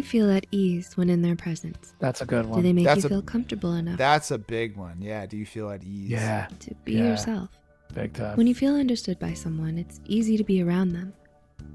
you feel at ease when in their presence? That's a good Do one. they make you feel comfortable enough That's a big one. Yeah. Do you feel at ease? Yeah. to be yourself? Big time. When you feel understood by someone, it's easy to be around them.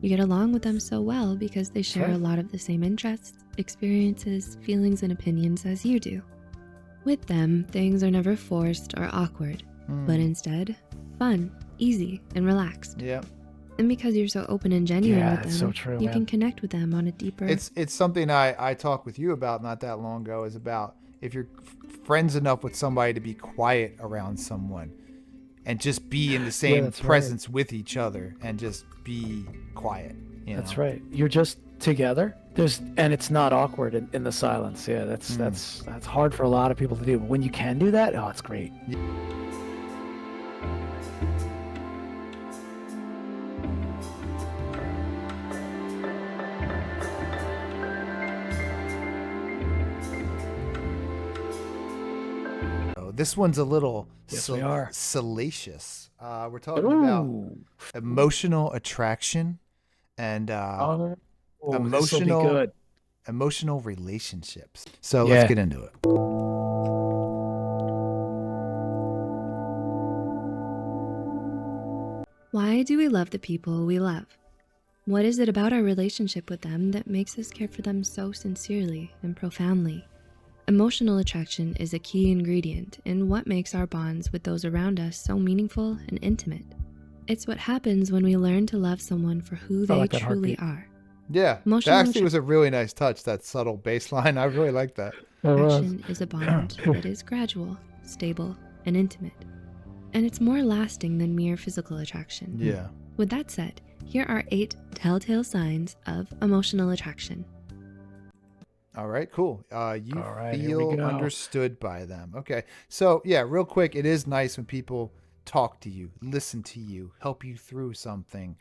You get along with them so well because they share a lot of the same interests, experiences, feelings, and opinions as you do. With them, things are never forced or awkward, but instead, fun, easy, and relaxed. Yeah. And because you're so open and genuine with them, so true, you man. can connect with them on a deeper... It's something I talked with you about not that long ago, is about if you're friends enough with somebody to be quiet around someone and just be in the same presence with each other and just be quiet. That's right. You're just together. And it's not awkward in the silence. Yeah, that's hard for a lot of people to do. But when you can do that, oh, it's great. This one's a little salacious. We're talking about emotional attraction and emotional relationships. So let's get into it. Why do we love the people we love? What is it about our relationship with them that makes us care for them so sincerely and profoundly? Emotional attraction is a key ingredient in what makes our bonds with those around us so meaningful and intimate. It's what happens when we learn to love someone for who they truly are. Yeah, that actually was a really nice touch, that subtle bass line. I really like that. Attraction is a bond that is gradual, stable, and intimate. And it's more lasting than mere physical attraction. Yeah. With that said, here are 8 telltale signs of emotional attraction. All right, cool. You feel understood by them. Okay. So yeah, real quick, it is nice when people talk to you, listen to you, help you through something.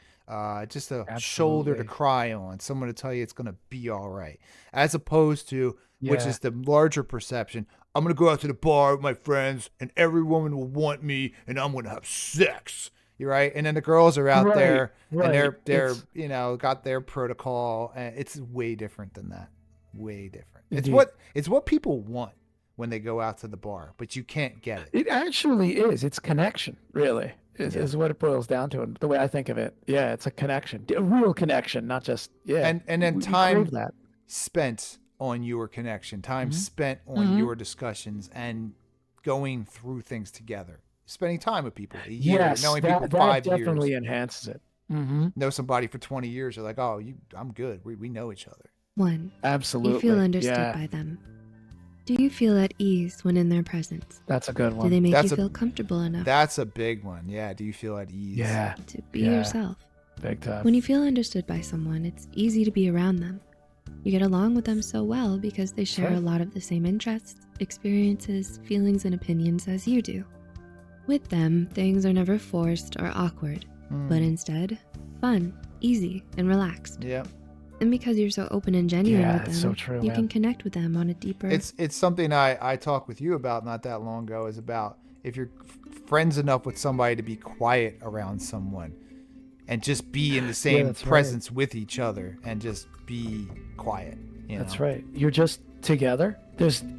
Just a shoulder to cry on, someone to tell you it's going to be all right. As opposed to, which is the larger perception, I'm going to go out to the bar with my friends and every woman will want me and I'm going to have sex. You're right. And then the girls are out there and they're got their protocol. And it's way different than that. Way different. It's what people want when they go out to the bar, but you can't get it. It actually is. It's connection, really, is what it boils down to. And the way I think of it, it's a connection, a real connection, not just And then time spent on your connection, time spent on your discussions and going through things together, spending time with people. Knowing people 5 years definitely enhances it. Know somebody for 20 years, you're like, oh, I'm good. We know each other. 1. Absolutely. You feel understood by them. Do you feel at ease when in their presence? That's a good one. Do they make you feel comfortable enough? That's a big one. Yeah. Do you feel at ease? Yeah. To be yourself. Big time. When you feel understood by someone, it's easy to be around them. You get along with them so well because they share a lot of the same interests, experiences, feelings, and opinions as you do. With them, things are never forced or awkward, but instead, fun, easy, and relaxed. Yeah. And because you're so open and genuine with them, so true, you can connect with them on a deeper... It's something I talked with you about not that long ago, is about if you're friends enough with somebody to be quiet around someone and just be in the same presence with each other and just be quiet. That's right. You're just together.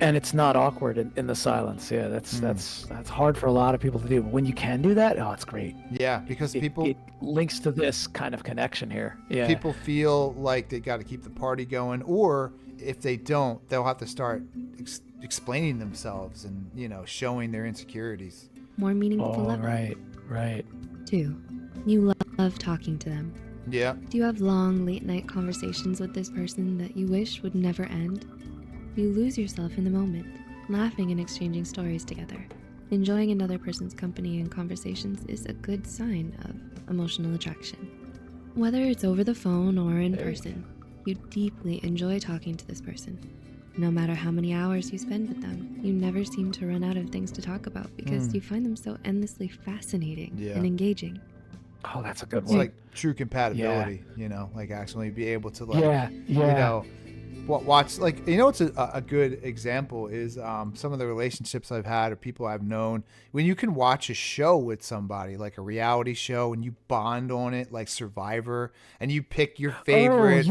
And it's not awkward in the silence. Yeah, that's hard for a lot of people to do. But when you can do that, oh, it's great. Yeah, because it links to this kind of connection here. Yeah. People feel like they got to keep the party going, or if they don't, they'll have to start explaining themselves and showing their insecurities. More meaningful level. Right. 2. You love talking to them. Yeah. Do you have long late night conversations with this person that you wish would never end? You lose yourself in the moment, laughing and exchanging stories together. Enjoying another person's company and conversations is a good sign of emotional attraction. Whether it's over the phone or in person, you deeply enjoy talking to this person. No matter how many hours you spend with them, you never seem to run out of things to talk about because you find them so endlessly fascinating and engaging. Oh, that's a good It's one. like true compatibility, like actually be able to watch, like, you know, it's a good example is some of the relationships I've had or people I've known, when you can watch a show with somebody, like a reality show, and you bond on it, like Survivor, and you pick your favorites,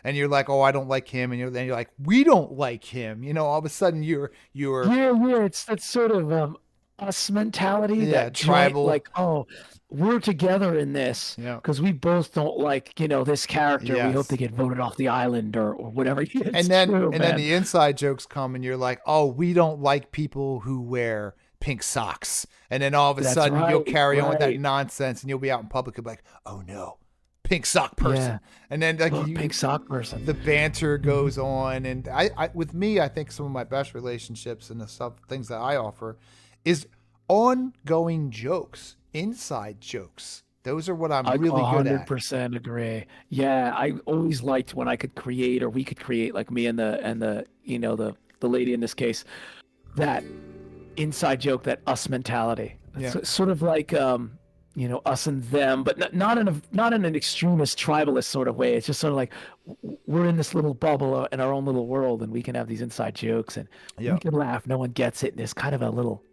and you're like, oh, I don't like him, and then you're like, we don't like him, you know, all of a sudden you're it's that sort of us mentality, that tribal, like, oh, we're together in this because we both don't like, you know, this character. We hope they get voted off the island or whatever. It's then true, and then the inside jokes come, and you're like, oh, we don't like people who wear pink socks, and then all of a sudden you'll carry on with that nonsense, and you'll be out in public and be like, oh no, pink sock person, and then like pink sock person. The banter goes on, and I with me, I think some of my best relationships and the things that I offer is ongoing jokes. Inside jokes. Those are what I'm really good at. 100% agree. Yeah, I always liked when I could create, or we could create, like me and the you know, the lady in this case, that inside joke, that us mentality. So, sort of like you know, us and them, but not in an extremist tribalist sort of way. It's just sort of like we're in this little bubble in our own little world, and we can have these inside jokes, and we can laugh. No one gets it, and it's kind of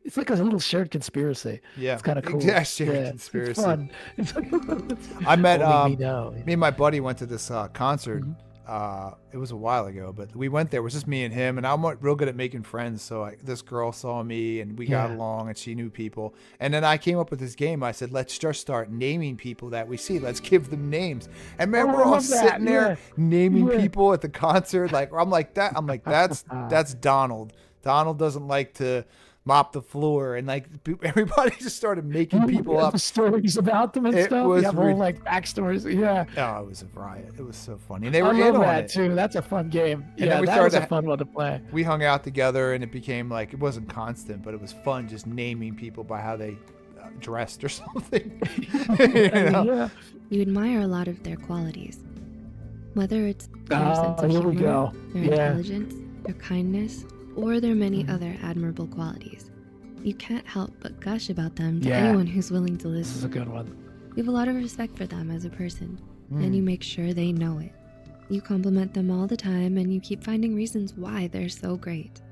it's like a little shared conspiracy. Yeah, it's kind of cool. Yeah, shared conspiracy. It's fun. I met me and my buddy went to this concert. It was a while ago, but we went there. It was just me and him, and I'm real good at making friends. So this girl saw me, and we got along, and she knew people. And then I came up with this game. I said, let's just start naming people that we see. Let's give them names. And man, we're all sitting there naming people at the concert. Like I'm like that. I'm like, that's Donald. Donald doesn't like to mop the floor, and like everybody just started making people up. The stories about them and stuff. You have whole like backstories. Yeah. Oh, it was a riot. It was so funny. And they were in on it too. That's a fun game. And that was a fun one to play. We hung out together, and it became like, it wasn't constant, but it was fun just naming people by how they dressed or something. You know? You admire a lot of their qualities, whether it's their sense of humor, their intelligence, their kindness, or their many other admirable qualities. You can't help but gush about them to anyone who's willing to listen. This is a good one. You have a lot of respect for them as a person, and you make sure they know it. You compliment them all the time, and you keep finding reasons why they're so great.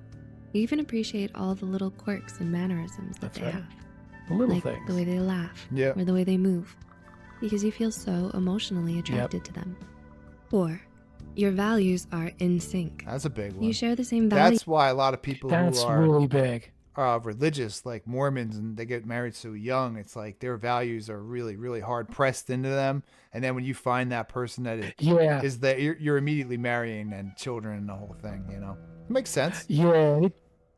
You even appreciate all the little quirks and mannerisms that they have. The little like things. The way they laugh, or the way they move, because you feel so emotionally attracted to them. 4. Your values are in sync. That's a big one. You share the same values. That's why a lot of people who are really big, religious, like Mormons, and they get married so young, it's like their values are really, really hard pressed into them. And then when you find that person that is that you're immediately marrying and children and the whole thing, you know, it makes sense. Yeah,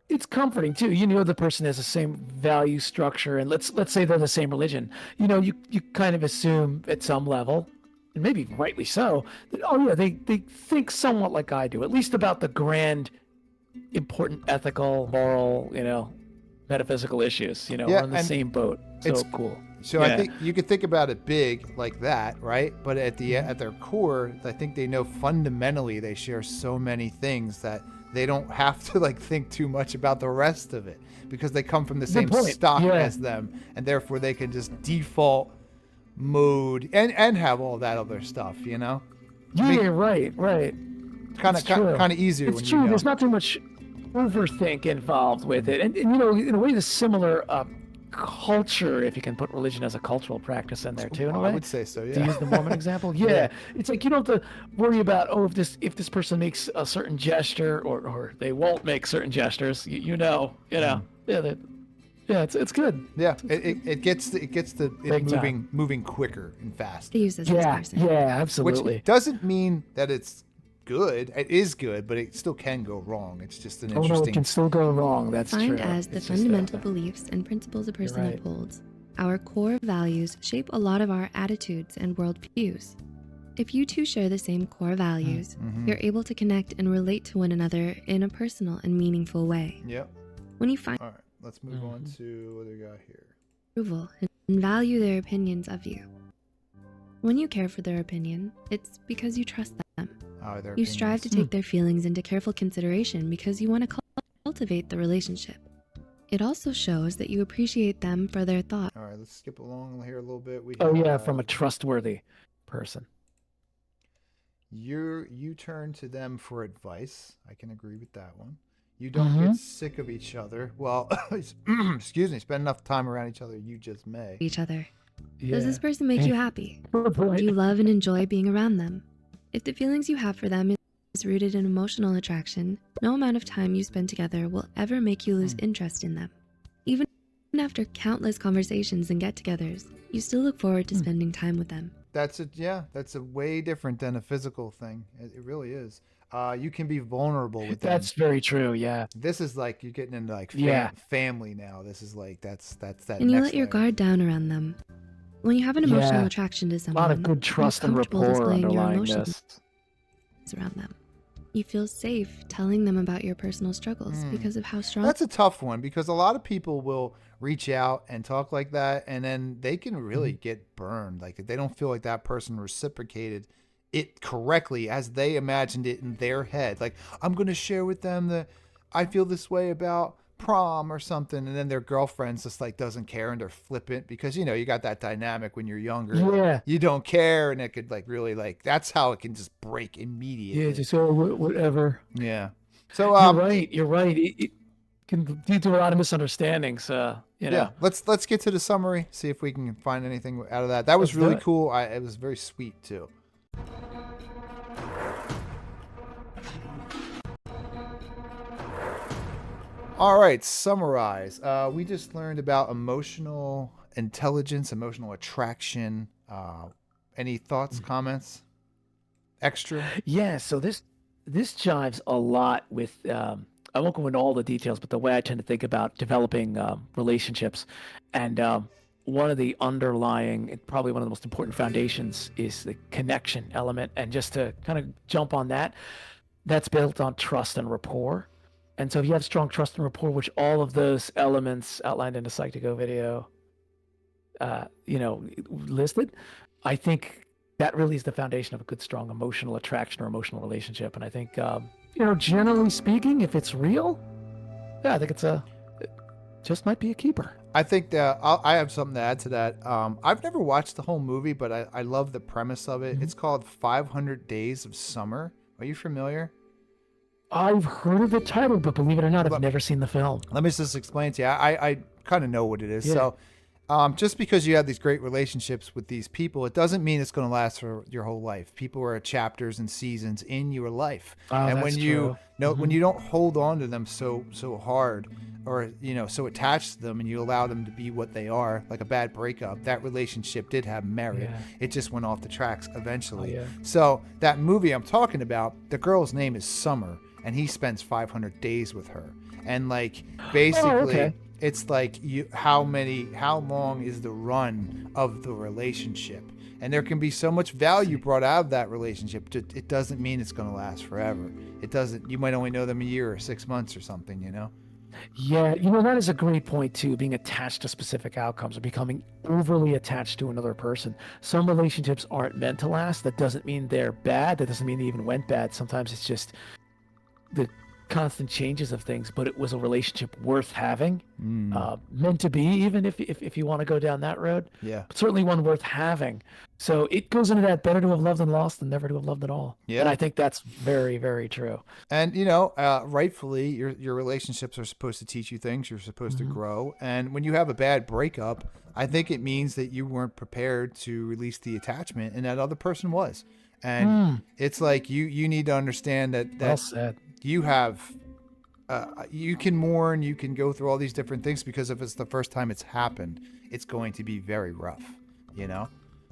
it's comforting too. You know, the person has the same value structure, and let's say they're the same religion. You know, you kind of assume at some level, and maybe rightly so, that, they think somewhat like I do, at least about the grand, important ethical, moral, you know, metaphysical issues. You know, we're on the same boat. So cool. So I think you could think about it big like that, right? But at their core, I think they know fundamentally they share so many things that they don't have to like think too much about the rest of it, because they come from the same stock as them, and therefore they can just default mode and have all that other stuff, you know? Right. Kind of easier. It's true. There's not too much overthink involved with it, and you know, in a way, the similar culture, if you can put religion as a cultural practice in there too, in a way. I would say so. Yeah. To use the Mormon example, it's like you don't have to worry about if this person makes a certain gesture or they won't make certain gestures. You know. It's good. Yeah, it gets it moving quicker and faster. Absolutely. Which doesn't mean that it's good. It is good, but it still can go wrong. It's just an interesting. Oh no, it can still go wrong. That's true. Defined as the fundamental beliefs and principles a person upholds. Our core values shape a lot of our attitudes and worldviews. If you two share the same core values, you're able to connect and relate to one another in a personal and meaningful way. Yep. When you find all right, let's move on to what do we got here. Approval and value their opinions of you. When you care for their opinion, it's because you trust them. You strive to take their feelings into careful consideration because you want to cultivate the relationship. It also shows that you appreciate them for their thought. All right, let's skip along here a little bit. From a trustworthy person. You turn to them for advice. I can agree with that one. You don't get sick of each other. Well, excuse me, spend enough time around each other, you just may. Each other. Yeah. Does this person make you happy? Good point. Do you love and enjoy being around them? If the feelings you have for them is rooted in emotional attraction, no amount of time you spend together will ever make you lose interest in them. Even after countless conversations and get-togethers, you still look forward to spending time with them. That's a way different than a physical thing. It really is. You can be vulnerable with them. That's very true. Yeah. This is like you're getting into like family now. This is like that's that. And you next let your layer. guard down around them. When you have an emotional attraction to A someone, lot of good trust you're and comfortable rapport displaying your underlying emotions this. around them. You feel safe telling them about your personal struggles because of how strong. That's a tough one because a lot of people will reach out and talk like that, and then they can really get burned. Like if they don't feel like that person reciprocated it correctly as they imagined it in their head. Like, I'm going to share with them that I feel this way about prom or something, and then their girlfriend's just like doesn't care and they're flippant because you got that dynamic when you're younger. Yeah. You don't care, and it could like really like that's how it can just break immediately. Yeah, just whatever. Yeah. So you're right. It can lead to a lot of misunderstandings. Yeah, let's get to the summary, see if we can find anything out of that. That was really cool. It was very sweet too. All right, summarize. We just learned about emotional intelligence, emotional attraction. Any thoughts, comments? Extra? Yeah, so this jives a lot with I won't go into all the details, but the way I tend to think about developing relationships, and one of the underlying, probably one of the most important foundations is the connection element. And just to kind of jump on that, that's built on trust and rapport. And so if you have strong trust and rapport, which all of those elements outlined in the Psych2Go video, listed, I think that really is the foundation of a good, strong emotional attraction or emotional relationship. And I think, generally speaking, if it's real, I think it just might be a keeper. I think that I have something to add to that. I've never watched the whole movie, but I love the premise of it. It's called 500 Days of Summer. Are you familiar? I've heard of the title, but believe it or not, I've never seen the film. Let me just explain to you. I kind of know what it is. Yeah. So just because you have these great relationships with these people, it doesn't mean it's going to last for your whole life. People are chapters and seasons in your life. And that's when you true. when you don't hold on to them so hard, or so attached to them, and you allow them to be what they are, like a bad breakup, that relationship did have merit. Yeah. It just went off the tracks eventually. Oh, yeah. So that movie I'm talking about, the girl's name is Summer, and he spends 500 days with her. And like basically it's like how long is the run of the relationship? And there can be so much value brought out of that relationship. It doesn't mean it's going to last forever. It doesn't. You might only know them a year or 6 months or something, Yeah, that is a great point too, being attached to specific outcomes or becoming overly attached to another person. Some relationships aren't meant to last. That doesn't mean they're bad. That doesn't mean they even went bad. Sometimes it's just the constant changes of things, but it was a relationship worth having, meant to be, even if you want to go down that road. Yeah. But certainly one worth having. So it goes into that better to have loved and lost than never to have loved at all. Yeah. And I think that's very, very true. And, rightfully, your relationships are supposed to teach you things. You're supposed to grow. And when you have a bad breakup, I think it means that you weren't prepared to release the attachment, and that other person was. And it's like you need to understand that Well said. you have you can mourn, you can go through all these different things, because if it's the first time it's happened, it's going to be very rough,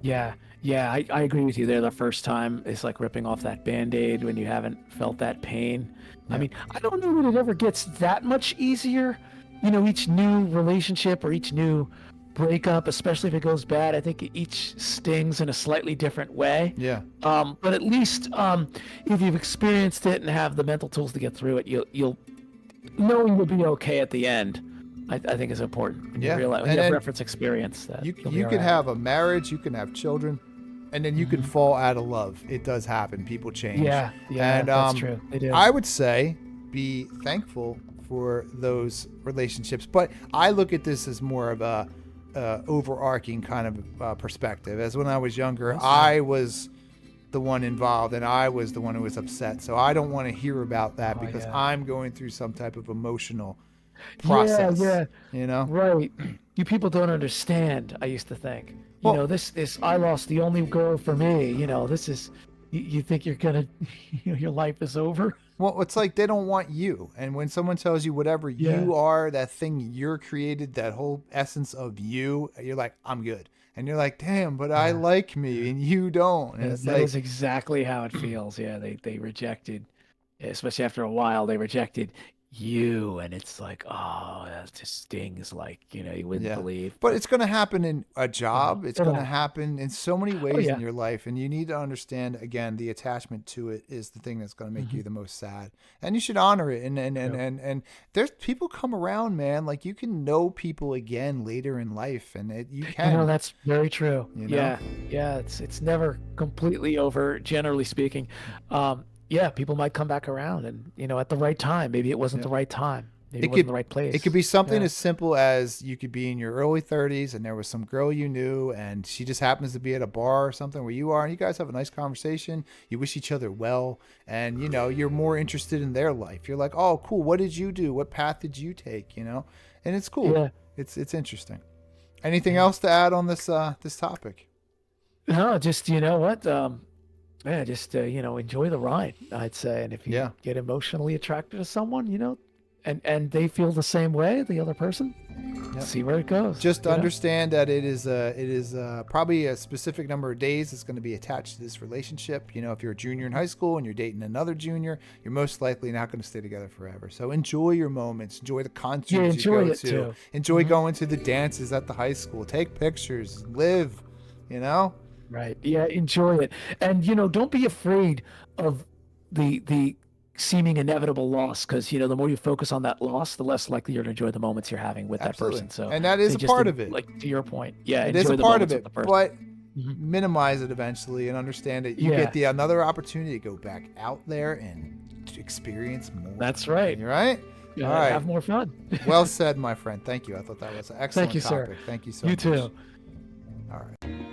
Yeah, I agree with you there. The first time is like ripping off that Band-Aid when you haven't felt that pain. Yeah. I mean, I don't know that it ever gets that much easier. Each new relationship or each new breakup, especially if it goes bad, I think each stings in a slightly different way. Yeah. But at least if you've experienced it and have the mental tools to get through it, you'll knowing you'll be okay at the end, I think is important. When you realize, when you have reference experience, that you can have a marriage, you can have children, and then you can fall out of love. It does happen. People change. Yeah, and, that's true. They do. I would say be thankful for those relationships, but I look at this as more of a overarching kind of perspective. As when I was younger, I was the one involved and I was the one who was upset. So I don't want to hear about that because I'm going through some type of emotional process. Yeah. You know? Right. You people don't understand, I used to think. Well, You know, this I lost the only girl for me, you know, this is you think you're gonna your life is over? Well, it's like they don't want you. And when someone tells you whatever you are, that thing you're created, that whole essence of you, you're like, I'm good. And you're like, damn, but I like me and you don't. And it's that like, is exactly how it feels. Yeah, they rejected, especially after a while, they rejected you, and it's like, oh, that just stings like, you know, you wouldn't believe. But it's going to happen in a job. It's going to happen in so many ways in your life. And you need to understand, again, the attachment to it is the thing that's going to make you the most sad. And you should honor it. And there's people come around, man. Like you can know people again later in life. And you can. You know, that's very true. You know? Yeah. It's never completely over, generally speaking. Yeah, people might come back around and, you know, at the right time. Maybe it wasn't the right time. Maybe it wasn't the right place. It could be something as simple as you could be in your early 30s and there was some girl you knew and she just happens to be at a bar or something where you are and you guys have a nice conversation. You wish each other well and, you know, you're more interested in their life. You're like, oh, cool. What did you do? What path did you take? You know, and it's cool. Yeah. It's interesting. Anything else to add on this this topic? No, just, you know what? Yeah, just, you know, enjoy the ride, I'd say. And if you get emotionally attracted to someone, you know, and they feel the same way, the other person, see where it goes. Just understand that it is probably a specific number of days that's going to be attached to this relationship. You know, if you're a junior in high school and you're dating another junior, you're most likely not going to stay together forever. So enjoy your moments. Enjoy the concerts you go to. Too. Enjoy going to the dances at the high school. Take pictures. Live, you know? Right. Yeah, enjoy it. And, you know, don't be afraid of the seeming inevitable loss because, you know, the more you focus on that loss, the less likely you're to enjoy the moments you're having with that person. So, and that is a part of it. Like, to your point. Yeah, it is a part of it, but minimize it eventually and understand that you get another opportunity to go back out there and to experience more. That's right. You're right? Yeah, all right. Have more fun. Well said, my friend. Thank you. I thought that was an excellent topic. Thank you so much. You too. All right.